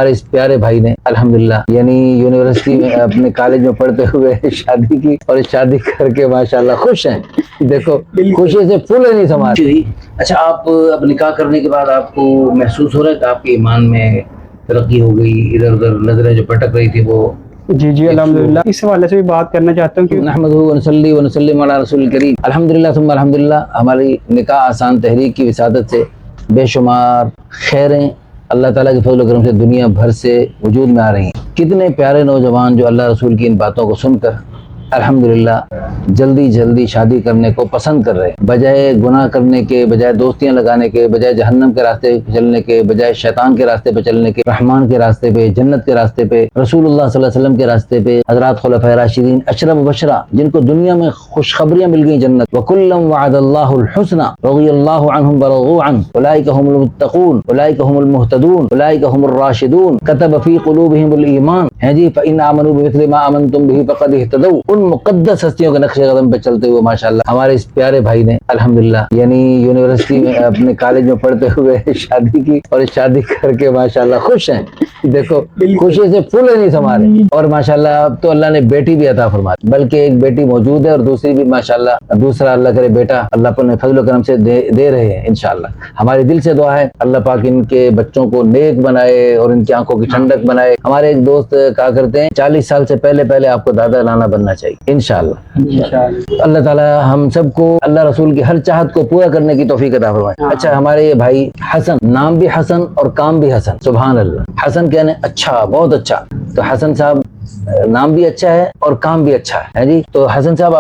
ہمارے اس پیارے بھائی نے الحمدللہ یعنی یونیورسٹی میں اپنے کالج میں پڑھتے ہوئے شادی کی اور شادی کر کے ماشاءاللہ خوش ہیں. دیکھو خوشی سے پھول نہیں سما. اچھا آپ اب نکاح کرنے کے بعد آپ کو محسوس ہو رہا ہے کہ آپ کے ایمان میں ترقی ہو گئی, ادھر ادھر نظریں جو پٹک رہی تھی وہ؟ جی الحمدللہ اس حوالے سے بھی بات کرنا چاہتا ہوں کہ نحمدہ ونصلی ونسلم علی رسول الکریم. الحمدللہ ثم الحمدللہ ہماری نکاح آسان تحریک کی وسادت سے بے شمار خیریں اللہ تعالیٰ کے فضل و کرم سے دنیا بھر سے وجود میں آ رہی ہیں. کتنے پیارے نوجوان جو اللہ رسول کی ان باتوں کو سن کر الحمدللہ جلدی شادی کرنے کو پسند کر رہے ہیں, بجائے گناہ کرنے کے, بجائے دوستیاں لگانے کے, بجائے جہنم کے راستے پہ چلنے کے, بجائے شیطان کے راستے پہ چلنے کے, رحمان کے راستے پہ, جنت کے راستے پہ, رسول اللہ صلی اللہ علیہ وسلم کے راستے پہ, حضرات خلفائے راشدین اشرف مبشرہ جن کو دنیا میں خوشخبریاں مل گئی جنت, وَكُلًّا وَعَدَ اللَّهُ الْحُسْنَى رَضِيَ اللَّهُ عَنْهُمْ وَرَضُوا عَنْهُ أُولَٰئِكَ هُمُ الْمُتَّقُونَ أُولَٰئِكَ هُمُ الْمُهْتَدُونَ أُولَٰئِكَ هُمُ الرَّاشِدُونَ كَتَبَ فِي قُلُوبِهِمُ الْإِيمَانَ ہے جی فَإِنْ آمَنُوا بِمِثْلِ مَا آمَنْتُمْ بِهِ فَقَدِ اهْتَدَوْا. ان مقدس ہستیوں کے نقش قدم پہ چلتے ہوئے ماشاءاللہ ہمارے اس پیارے بھائی نے الحمدللہ یعنی یونیورسٹی میں اپنے کالج میں پڑھتے ہوئے شادی کی اور شادی کر کے ماشاءاللہ خوش ہیں. دیکھو خوشی سے پھول نہیں سما رہے. اور ماشاءاللہ اب تو اللہ نے بیٹی بھی عطا فرما دی, بلکہ ایک بیٹی موجود ہے اور دوسری بھی ماشاءاللہ دوسرا اللہ کرے بیٹا اللہ اپنے فضل و کرم سے دے رہے ہیں انشاءاللہ. ہماری دل سے دعا ہے اللہ پاک ان کے بچوں کو نیک بنائے اور ان کی آنکھوں کی ٹھنڈک بنائے. ہمارے ایک دوست کہا کرتے ہیں 40 سال سے پہلے آپ کو دادا نانا بننا چاہیے انشاءاللہ. اللہ تعالی ہم سب کو اللہ رسول کی ہر چاہت کو پورا کرنے کی توفیق عطا فرمائے. اچھا ہمارے یہ بھائی حسن, نام بھی حسن اور کام بھی حسن, سبحان اللہ. حسن کہنے اچھا, بہت اچھا. تو حسن صاحب نام بھی اچھا ہے اور کام بھی اچھا ہے جی. تو حسن صاحب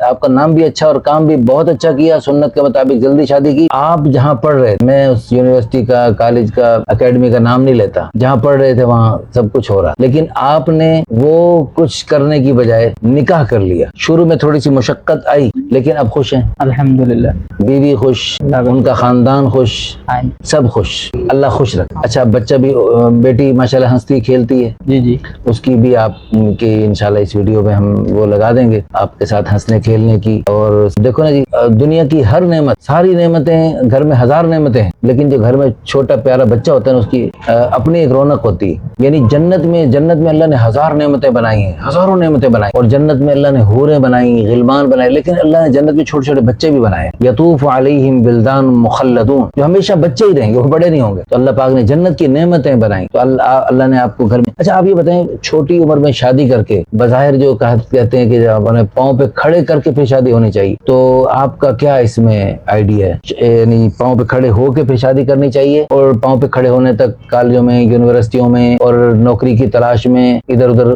آپ کا نام بھی اچھا اور کام بھی بہت اچھا کیا, سنت کے مطابق جلدی شادی کی. آپ جہاں پڑھ رہے تھے, میں اس یونیورسٹی کا, کالج کا, اکیڈمی کا نام نہیں لیتا, جہاں پڑھ رہے تھے وہاں سب کچھ ہو رہا, لیکن آپ نے وہ کچھ کرنے کی بجائے نکاح کر لیا. شروع میں تھوڑی سی مشقت آئی لیکن اب خوش ہیں الحمدللہ. بیوی خوش, ان کا خاندان خوش, سب خوش, اللہ خوش رکھ. اچھا بچہ بھی, بیٹی ماشاءاللہ ہنستی کھیلتی ہے جی اس کی بھی آپ کی انشاءاللہ اس ویڈیو میں ہم وہ لگا دیں گے آپ کے ساتھ ہنسنے کھیلنے کی. اور دیکھو نا جی دنیا کی ہر نعمت, ساری نعمتیں, گھر میں ہزار نعمتیں ہیں لیکن جو گھر میں چھوٹا پیارا بچہ ہوتا ہے نا اس کی اپنی ایک رونق ہوتی ہے. یعنی جنت میں اللہ نے ہزار نعمتیں بنائی ہیں, ہزاروں نعمتیں بنائی, اور جنت میں اللہ نے حوریں بنائی, غلمان بنائے, لیکن اللہ نے جنت میں چھوٹے چھوٹے بچے بھی بنائے. یطوف علیہم بلدان مخلدون, جو ہمیشہ بچے ہی رہیں گے, وہ بڑے نہیں ہوں گے. تو اللہ پاک نے جنت کی نعمتیں بنائی. تو اللہ نے آپ کو گھر میں. اچھا آپ یہ بتائیں چھوٹی عمر میں شادی کر کے بظاہر جو کہتے ہیں کہ اپنے پاؤں پہ کھڑے کر کے پھر شادی ہونی چاہیے, تو آپ کا کیا اس میں آئیڈیا ہے؟ یعنی پاؤں پہ کھڑے ہو کے پھر شادی کرنی چاہیے اور پاؤں پہ کھڑے ہونے تک کالجوں میں, یونیورسٹیوں میں اور نوکری کی تلاش میں ادھر ادھر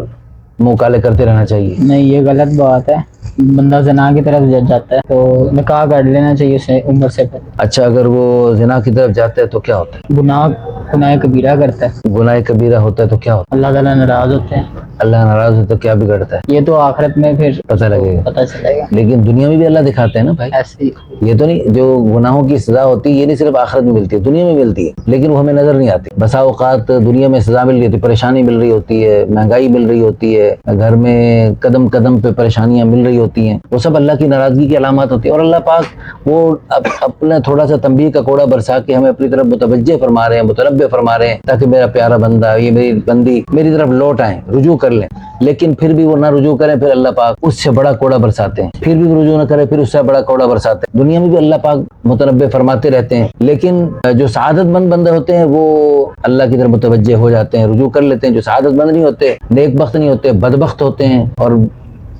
منہ کالے کرتے رہنا چاہیے؟ نہیں, یہ غلط بات ہے. بندہ زنا کی طرف جاتا ہے تو نکاح کر لینا چاہیے اسے عمر سے پہلے. اچھا اگر وہ زنا کی طرف جاتا ہے تو کیا ہوتا ہے؟ گناہ کبیرہ کرتا ہے. گناہ کبیرہ ہوتا ہے تو کیا ہوتا ہے؟ اللہ تعالیٰ ناراض ہوتے ہیں. اللہ ناراض ہوتا ہے تو کیا بگڑتا ہے؟ یہ تو آخرت میں پھر پتہ لگے گا. پتہ چلے گا. لیکن دنیا میں بھی اللہ دکھاتے ہیں نا بھائی, ایسے یہ تو نہیں جو گناہوں کی سزا ہوتی ہے یہ نہیں صرف آخرت میں ملتی ہے, دنیا میں ملتی ہے, لیکن وہ ہمیں نظر نہیں آتی. بسا اوقات دنیا میں سزا مل رہی ہوتی ہے, پریشانی مل رہی ہوتی ہے, مہنگائی مل رہی ہوتی ہے, گھر میں قدم قدم پہ پریشانیاں مل رہی ہوتی ہیں, وہ سب اللہ کی ناراضگی کی علامات ہوتی ہیں. اور اللہ پاک وہ اپنا تھوڑا سا تنبیہ کا کوڑا برسا کے ہمیں اپنی طرف متوجہ فرما رہے ہیں, متنبہ فرما رہے ہیں, تاکہ میرا پیارا بندہ, یہ میری بندی میری طرف لوٹ آئیں, رجوع کر لیں. لیکن پھر بھی وہ نہ رجوع کریں, پھر اللہ پاک اس سے بڑا کوڑا برساتے ہیں. پھر بھی رجوع نہ کرے, پھر اس سے بڑا کوڑا برساتے ہیں. دنیا میں بھی اللہ پاک متنبہ فرماتے رہتے ہیں, لیکن جو سعادت مند بندے ہوتے ہیں وہ اللہ کی طرف متوجہ ہو جاتے ہیں, رجوع کر لیتے ہیں. جو سعادت مند نہیں ہوتے, نیک بخت نہیں ہوتے, بدبخت ہوتے ہیں اور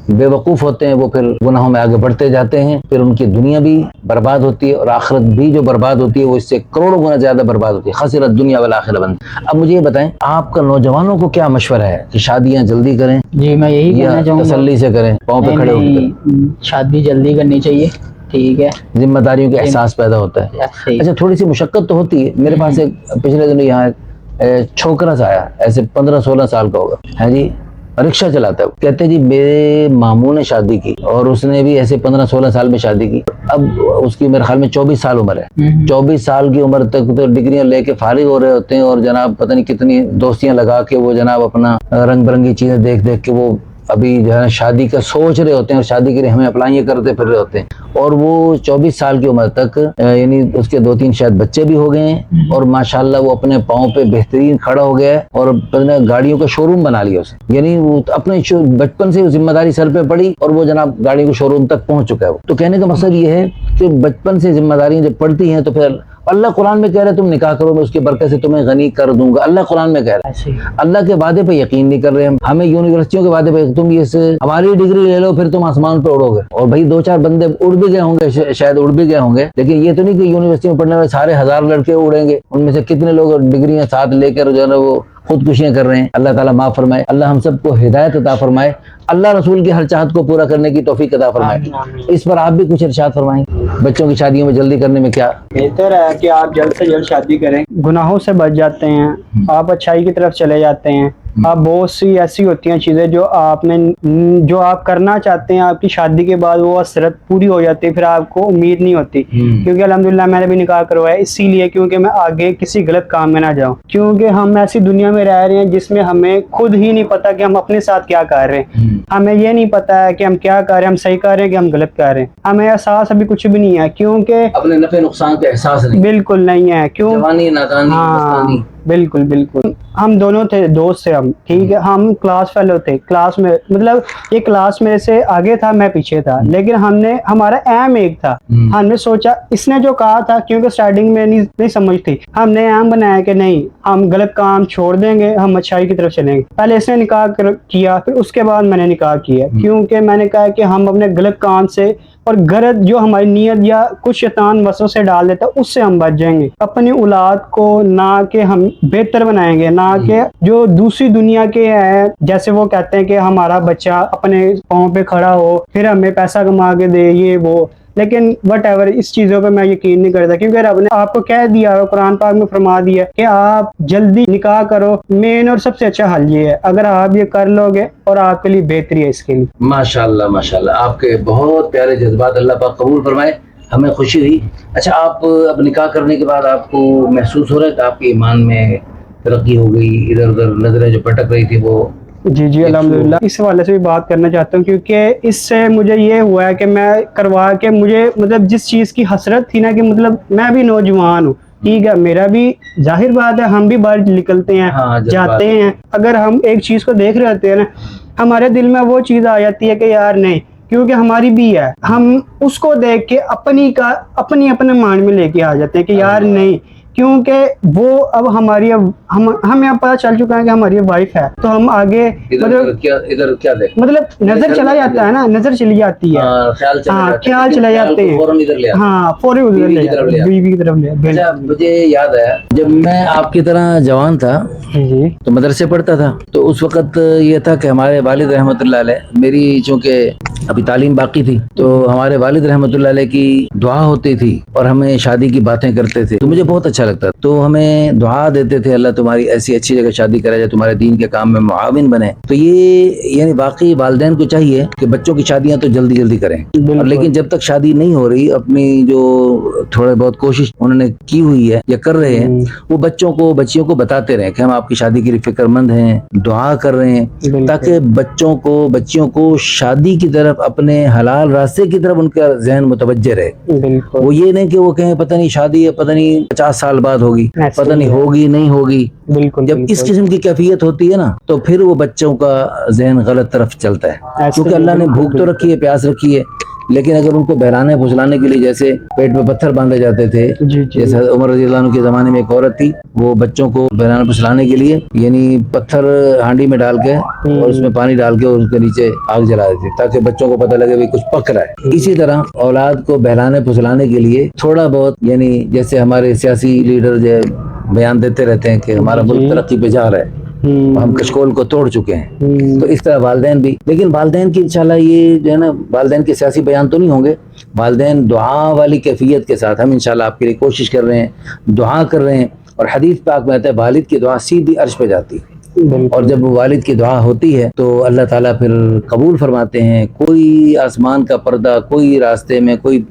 بے وقوف ہوتے ہیں, وہ پھر گناہوں میں آگے بڑھتے جاتے ہیں. پھر ان کی دنیا بھی برباد ہوتی ہے اور آخرت بھی جو برباد ہوتی ہے وہ اس سے کروڑوں گنا زیادہ برباد ہوتی ہے. خسرت دنیا والآخرہ بند. اب مجھے یہ بتائیں آپ کا نوجوانوں کو کیا مشورہ ہے کہ شادیاں جلدی کریں؟ جی میں یہی کہنا چاہوں گا تسلی سے کریں, پاؤں پہ کھڑے ہو کے کریں. شادی جلدی کرنی چاہیے, ٹھیک ہے, ذمہ داریوں کا احساس پیدا ہوتا ہے. اچھا تھوڑی سی مشقت تو ہوتی ہے. میرے پاس ایک پچھلے دنوں یہاں چھوکرا سا آیا, ایسے 15-16 سال کا ہوگا, ہے جی, رکشہ چلاتا ہے. کہتے جی میرے ماموں نے شادی کی اور اس نے بھی ایسے 15-16 سال میں شادی کی. اب اس کی میرے خیال میں 24 سال عمر ہے. 24 سال کی عمر تک تو ڈگریاں لے کے فارغ ہو رہے ہوتے ہیں, اور جناب پتہ نہیں کتنی دوستیاں لگا کے وہ جناب اپنا رنگ برنگی چیزیں دیکھ کے وہ ابھی جو ہے نا شادی کا سوچ رہے ہوتے ہیں اور شادی کے لیے ہمیں اپلائی کرتے پھر رہے ہوتے ہیں, اور وہ 24 سال کی عمر تک یعنی اس کے 2-3 شاید بچے بھی ہو گئے ہیں, اور ماشاءاللہ وہ اپنے پاؤں پہ بہترین کھڑا ہو گیا ہے, اور گاڑیوں کا شو روم بنا لیا اسے. یعنی وہ اپنے بچپن سے ذمہ داری سر پہ پڑی اور وہ جناب گاڑی کے شو روم تک پہنچ چکا ہے. وہ تو کہنے کا مقصد یہ ہے کہ بچپن سے ذمہ داریاں جب پڑتی ہیں تو پھر اللہ قرآن میں کہہ رہے تم نکاح کرو, میں اس کی برکت سے تمہیں غنی کر دوں گا. اللہ قرآن میں کہہ رہا ہے, اللہ کے وعدے پہ یقین نہیں کر رہے ہم. ہمیں یونیورسٹیوں کے وعدے پہ تم یہ ہماری ڈگری لے لو پھر تم آسمان پہ اڑو گے, اور بھائی 2-4 بندے اڑ بھی گئے ہوں گے, شاید اڑ بھی گئے ہوں گے, لیکن یہ تو نہیں کہ یونیورسٹی میں پڑھنے والے سارے 1000 لڑکے اڑیں گے, ان میں سے کتنے لوگ ڈگریاں ساتھ لے کر جو ہے نا وہ خودکشیاں کر رہے ہیں. اللہ تعالیٰ معاف فرمائے, اللہ ہم سب کو ہدایت عطا فرمائے, اللہ رسول کی ہر چاہت کو پورا کرنے کی توفیق عطا فرمائے. اس پر آپ بھی کچھ ارشاد فرمائیں, بچوں کی شادیوں میں جلدی کرنے میں کیا بہتر ہے کہ آپ جلد سے جلد شادی کریں, گناہوں سے بچ جاتے ہیں, آپ اچھائی کی طرف چلے جاتے ہیں. آپ بہت سی ایسی ہوتی ہیں چیزیں جو آپ کرنا چاہتے ہیں, آپ کی شادی کے بعد وہ حسرت پوری ہو جاتی ہے, پھر آپ کو امید نہیں ہوتی. کیونکہ الحمدللہ میں نے بھی نکاح کروایا اسی لیے کیونکہ میں آگے کسی غلط کام میں نہ جاؤں, کیونکہ ہم ایسی دنیا میں رہ رہے ہیں جس میں ہمیں خود ہی نہیں پتا کہ ہم اپنے ساتھ کیا کر رہے ہیں. ہمیں یہ نہیں پتا ہے کہ ہم کیا کر رہے ہیں, ہم صحیح کر رہے ہیں کہ ہم غلط کر رہے ہیں. ہمیں احساس ابھی کچھ بھی نہیں ہے, کیونکہ اپنے نفع نقصان کا احساس نہیں, بالکل نہیں ہے. کیوں جوانی نادانی مستانی. بالکل بالکل. ہم دونوں تھے دوست سے, ہم ٹھیک ہے, ہم کلاس فیلو تھے, کلاس میں مطلب یہ کلاس میرے سے آگے تھا, میں پیچھے تھا, لیکن ہمارا ایم ایک تھا. ہم نے سوچا اس نے جو کہا تھا, کیونکہ سٹارٹنگ میں نہیں سمجھ تھی, ہم نے ایم بنایا کہ نہیں ہم غلط کام چھوڑ دیں گے, ہم اچھائی کی طرف چلیں گے. پہلے اس نے نکاح کیا, پھر اس کے بعد میں نے نکاح کیا, کیونکہ میں نے کہا کہ ہم اپنے غلط کام سے اور غلط جو ہماری نیت یا کچھ شیطان وسوسے ڈال دیتا ہے اس سے ہم بچ جائیں گے. اپنی اولاد کو نہ کہ ہم بہتر بنائیں گے, نہ کہ جو دوسری دنیا کے ہیں جیسے وہ کہتے ہیں کہ ہمارا بچہ اپنے پاؤں پہ کھڑا ہو پھر ہمیں پیسہ کما کے دے یہ وہ, لیکن وٹ ایور اس چیزوں پہ میں یقین نہیں کرتا, کیونکہ رب نے آپ کو کہہ دیا ہے, قرآن پاک میں فرما دیا کہ آپ جلدی نکاح کرو. مین اور سب سے اچھا حل یہ ہے, اگر آپ یہ کر لو گے اور آپ کے لیے بہتری ہے اس کے لیے. ماشاءاللہ ماشاءاللہ, آپ کے بہت پیارے جذبات اللہ پاک قبول فرمائے, ہمیں خوشی ہوئی. اچھا, آپ اب نکاح کرنے کے بعد آپ کو محسوس ہو رہا ہے کہ آپ کے ایمان میں ترقی ہو گئی, ادھر ادھر نظریں جو پٹک رہی تھی وہ؟ جی الحمدللہ. اس حوالے سے بھی بات کرنا چاہتا ہوں, کیونکہ اس سے مجھے یہ ہوا ہے کہ میں کروا کے مجھے مطلب جس چیز کی حسرت تھی نا, کہ مطلب میں بھی نوجوان ہوں, ٹھیک ہے, میرا بھی ظاہر بات ہے ہم بھی باہر نکلتے ہیں, جاتے ہیں, اگر ہم ایک چیز کو دیکھ رہے ہوتے ہیں نا, ہمارے دل میں وہ چیز آ جاتی ہے کہ یار نہیں, کیونکہ ہماری بھی ہے, ہم اس کو دیکھ کے اپنے مان میں لے کے آ جاتے ہیں کہ یار نہیں, کیونکہ وہ اب ہماری ہمیں اب پتہ چل چکا ہے کہ ہماری وائف ہے, تو ہم آگے مطلب نظر چلا جاتا ہے نا, نظر چلی جاتی ہے, خیال چلا جاتے ہیں, فوراً بیوی کی طرف لے. مجھے یاد ہے جب میں آپ کی طرح جوان تھا تو مدرسے پڑھتا تھا, تو اس وقت یہ تھا کہ ہمارے والد رحمۃ اللہ علیہ, میری چونکہ ابھی تعلیم باقی تھی, تو ہمارے والد رحمۃ اللہ علیہ کی دعا ہوتی تھی اور ہمیں شادی کی باتیں کرتے تھے, تو مجھے بہت اچھا لگتا, تو ہمیں دعا دیتے تھے اللہ تمہاری ایسی اچھی جگہ شادی کرے جائے, تمہارے دین کے کام میں معاون بنے. تو یہ یعنی واقعی والدین کو چاہیے کہ بچوں کی شادیاں تو جلدی جلدی کریں, اور لیکن جب تک شادی نہیں ہو رہی, اپنی جو تھوڑے بہت کوشش انہوں نے کی ہوئی ہے یا کر رہے ہیں, وہ بچیوں کو بتاتے رہیں کہ ہم آپ کی شادی کے لیے فکر مند ہیں, دعا کر رہے ہیں, تاکہ بچیوں کو شادی کی طرف, اپنے حلال راستے کی طرف ان کا ذہن متوجہ رہے. وہ یہ نہیں کہ وہ کہیں پتہ نہیں شادی ہے, پتہ نہیں 50 سال بعد ہوگی, پتہ نہیں ہوگی نہیں ہوگی. جب اس قسم کی کیفیت ہوتی ہے نا, تو پھر وہ بچوں کا ذہن غلط طرف چلتا ہے, کیونکہ اللہ نے بھوک تو رکھی ہے, پیاس رکھی ہے, لیکن اگر ان کو بہلانے پھسلانے کے لیے جیسے پیٹ میں پتھر باندھے جاتے تھے, جیسے عمر رضی اللہ عنہ کے زمانے میں ایک عورت تھی, وہ بچوں کو بہلانے پھسلانے کے لیے یعنی پتھر ہانڈی میں ڈال کے اور اس میں پانی ڈال کے اور اس کے نیچے آگ جلا دیتی تاکہ بچوں کو پتہ لگے کچھ پک رہا ہے. اسی طرح اولاد کو بہلانے پھسلانے کے لیے تھوڑا بہت, یعنی جیسے ہمارے سیاسی لیڈر جو بیان دیتے رہتے ہیں کہ ہمارا ملک ترقی پہ جا رہا ہے, ہم کشکول کو توڑ چکے ہیں, تو اس طرح والدین بھی, لیکن والدین کی انشاءاللہ یہ جو ہے نا, والدین کے سیاسی بیان تو نہیں ہوں گے, والدین دعا والی کیفیت کے ساتھ ہم انشاءاللہ آپ کے لیے کوشش کر رہے ہیں, دعا کر رہے ہیں, اور حدیث پاک میں آتا ہے والد کی دعا سیدھی عرش پہ جاتی ہے, اور جب والد کی دعا ہوتی ہے تو اللہ تعالیٰ پھر قبول فرماتے ہیں. کوئی آسمان کا پردہ, کوئی راستے میں کوئی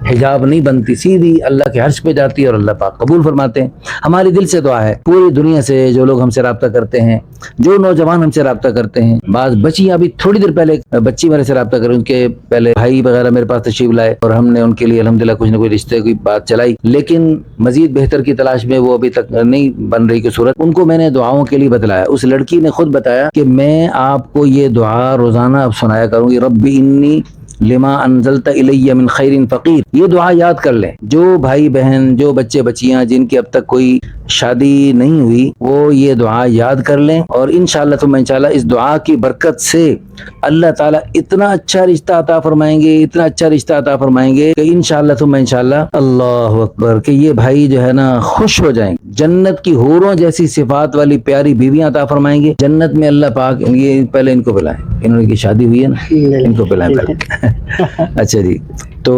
حجاب نہیں بنتی، سیدھی اللہ کے عرش پہ جاتی ہے اور اللہ پاک قبول فرماتے ہیں۔ ہماری دل سے دعا ہے پوری دنیا سے جو لوگ ہم سے رابطہ کرتے ہیں، جو نوجوان ہم سے رابطہ کرتے ہیں، بعض بچیاں ابھی تھوڑی دیر پہلے بچی میرے سے رابطہ کریں، ان کے پہلے بھائی وغیرہ میرے پاس تشریف لائے اور ہم نے ان کے لیے الحمدللہ کچھ نہ کوئی رشتے کی بات چلائی، لیکن مزید بہتر کی تلاش میں وہ ابھی تک نہیں بن رہی کی صورت، ان کو میں نے دعاؤں کے لیے بتلایا۔ اس لڑکی نے خود بتایا کہ میں آپ کو یہ دعا روزانہ اب سنایا کروں گی، رب انی لما انزلت الی من خیر فقیر۔ یہ دعا یاد کر لیں، جو بھائی بہن، جو بچے بچیاں جن کی اب تک کوئی شادی نہیں ہوئی، وہ یہ دعا یاد کر لیں، اور انشاءاللہ ثم انشاءاللہ اس دعا کی برکت سے اللہ تعالیٰ اتنا اچھا رشتہ عطا فرمائیں گے، اتنا اچھا رشتہ عطا فرمائیں گے کہ انشاءاللہ ثم انشاءاللہ، اللہ اکبر، کہ یہ بھائی جو ہے نا خوش ہو جائیں گے، جنت کی حوروں جیسی صفات والی پیاری بیویاں عطا فرمائیں گے جنت میں اللہ پاک۔ یہ پہلے ان کو پلائیں، انہوں کی شادی ہوئی ہے نا، ان کو پلائیں پہلے۔ اچھا جی، تو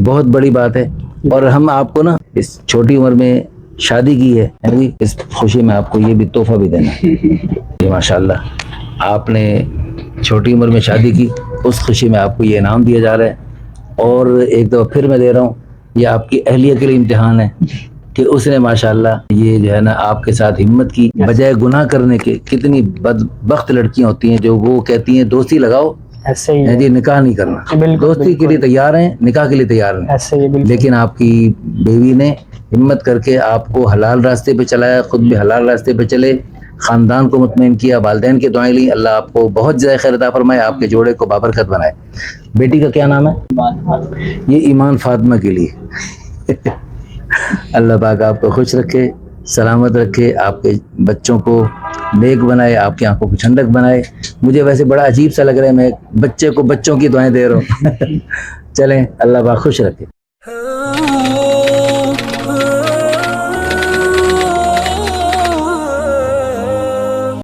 بہت بڑی بات ہے، اور ہم آپ کو نا اس چھوٹی عمر میں شادی کی ہے، اس خوشی میں آپ کو یہ بھی تحفہ بھی دینا ہے۔ ماشاءاللہ آپ نے چھوٹی عمر میں شادی کی، اس خوشی میں آپ کو یہ انعام دیا جا رہا ہے، اور ایک دفعہ پھر میں دے رہا ہوں، یہ آپ کی اہلیہ کے لیے امتحان ہے کہ اس نے ماشاءاللہ یہ جو ہے نا آپ کے ساتھ ہمت کی بجائے گناہ کرنے کے۔ کتنی بدبخت لڑکیاں ہوتی ہیں جو وہ کہتی ہیں دوستی لگاؤ، ایسے ہی جی نکاح نہیں کرنا، بالکل، دوستی کے لیے تیار ہیں، نکاح کے لیے تیار ہیں، ایسے ہی بالکل۔ لیکن آپ کی بیوی نے ہمت کر کے آپ کو حلال راستے پہ چلایا، خود بھی حلال راستے پہ چلے، خاندان کو مطمئن کیا، والدین کی دعائیں لی، اللہ آپ کو بہت زیادہ خیر عطا فرمائے، آپ کے جوڑے کو بابرکت بنائے۔ بیٹی کا کیا نام ہے؟ یہ ایمان فاطمہ کے لیے۔ اللہ پاک آپ کو خوش رکھے، سلامت رکھے، آپ کے بچوں کو نیک بنائے، آپ کی آنکھوں کو ٹھنڈک بنائے۔ مجھے ویسے بڑا عجیب سا لگ رہا ہے، میں بچے کو بچوں کی دعائیں دے رہا ہوں۔ چلیں، اللہ پاک خوش رکھے۔